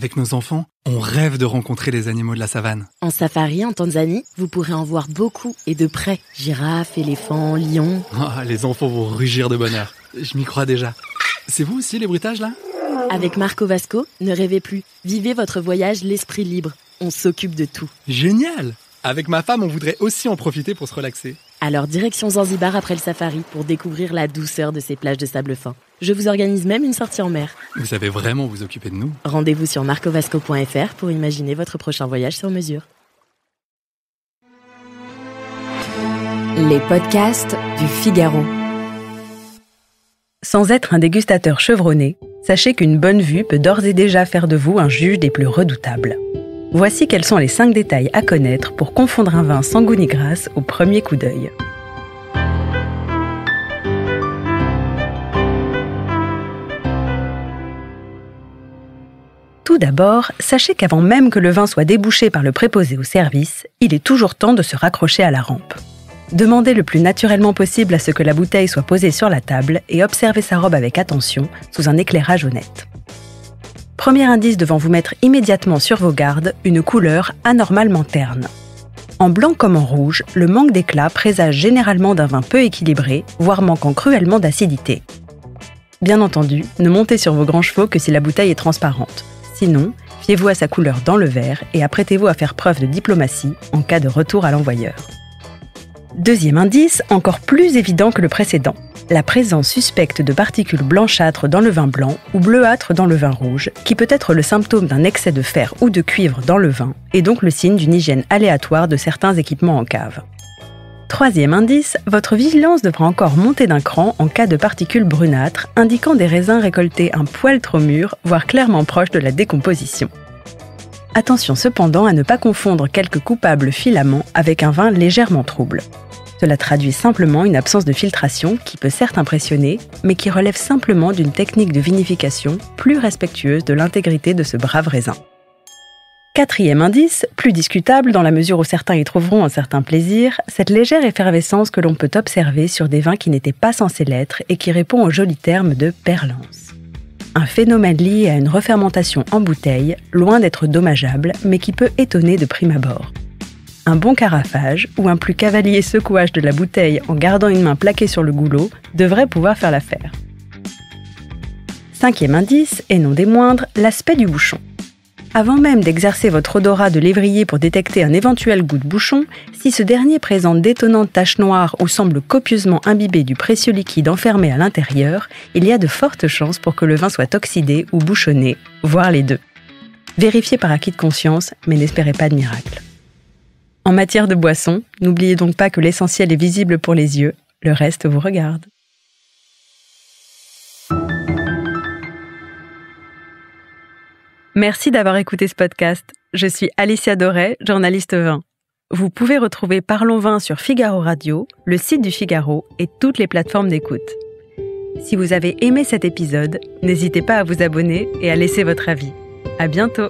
Avec nos enfants, on rêve de rencontrer les animaux de la savane. En safari en Tanzanie, vous pourrez en voir beaucoup et de près. Girafes, éléphants, lions. Oh, les enfants vont rugir de bonheur. Je m'y crois déjà. C'est vous aussi les bruitages là ? Avec Marco Vasco, ne rêvez plus. Vivez votre voyage l'esprit libre. On s'occupe de tout. Génial ! Avec ma femme, on voudrait aussi en profiter pour se relaxer. Alors direction Zanzibar après le safari pour découvrir la douceur de ces plages de sable fin. Je vous organise même une sortie en mer. Vous savez vraiment vous occuper de nous. Rendez-vous sur marcovasco.fr pour imaginer votre prochain voyage sur mesure. Les podcasts du Figaro. Sans être un dégustateur chevronné, sachez qu'une bonne vue peut d'ores et déjà faire de vous un juge des plus redoutables. Voici quels sont les 5 détails à connaître pour confondre un vin sans goût ni grâce au premier coup d'œil. Tout d'abord, sachez qu'avant même que le vin soit débouché par le préposé au service, il est toujours temps de se raccrocher à la rampe. Demandez le plus naturellement possible à ce que la bouteille soit posée sur la table et observez sa robe avec attention, sous un éclairage honnête. Premier indice devant vous mettre immédiatement sur vos gardes, une couleur anormalement terne. En blanc comme en rouge, le manque d'éclat présage généralement d'un vin peu équilibré, voire manquant cruellement d'acidité. Bien entendu, ne montez sur vos grands chevaux que si la bouteille est transparente. Sinon, fiez-vous à sa couleur dans le verre et apprêtez-vous à faire preuve de diplomatie en cas de retour à l'envoyeur. Deuxième indice, encore plus évident que le précédent. La présence suspecte de particules blanchâtres dans le vin blanc ou bleuâtres dans le vin rouge, qui peut être le symptôme d'un excès de fer ou de cuivre dans le vin, et donc le signe d'une hygiène aléatoire de certains équipements en cave. Troisième indice, votre vigilance devra encore monter d'un cran en cas de particules brunâtres, indiquant des raisins récoltés un poil trop mûrs, voire clairement proches de la décomposition. Attention cependant à ne pas confondre quelques coupables filaments avec un vin légèrement trouble. Cela traduit simplement une absence de filtration qui peut certes impressionner, mais qui relève simplement d'une technique de vinification plus respectueuse de l'intégrité de ce brave raisin. Quatrième indice, plus discutable dans la mesure où certains y trouveront un certain plaisir, cette légère effervescence que l'on peut observer sur des vins qui n'étaient pas censés l'être et qui répond au joli terme de perlance. Un phénomène lié à une refermentation en bouteille, loin d'être dommageable, mais qui peut étonner de prime abord. Un bon carafage ou un plus cavalier secouage de la bouteille en gardant une main plaquée sur le goulot devrait pouvoir faire l'affaire. Cinquième indice, et non des moindres, l'aspect du bouchon. Avant même d'exercer votre odorat de lévrier pour détecter un éventuel goût de bouchon, si ce dernier présente d'étonnantes taches noires ou semble copieusement imbibé du précieux liquide enfermé à l'intérieur, il y a de fortes chances pour que le vin soit oxydé ou bouchonné, voire les deux. Vérifiez par acquis de conscience, mais n'espérez pas de miracle. En matière de boisson, n'oubliez donc pas que l'essentiel est visible pour les yeux, le reste vous regarde. Merci d'avoir écouté ce podcast. Je suis Alicia Doré, journaliste vin. Vous pouvez retrouver Parlons Vin sur Figaro Radio, le site du Figaro et toutes les plateformes d'écoute. Si vous avez aimé cet épisode, n'hésitez pas à vous abonner et à laisser votre avis. À bientôt!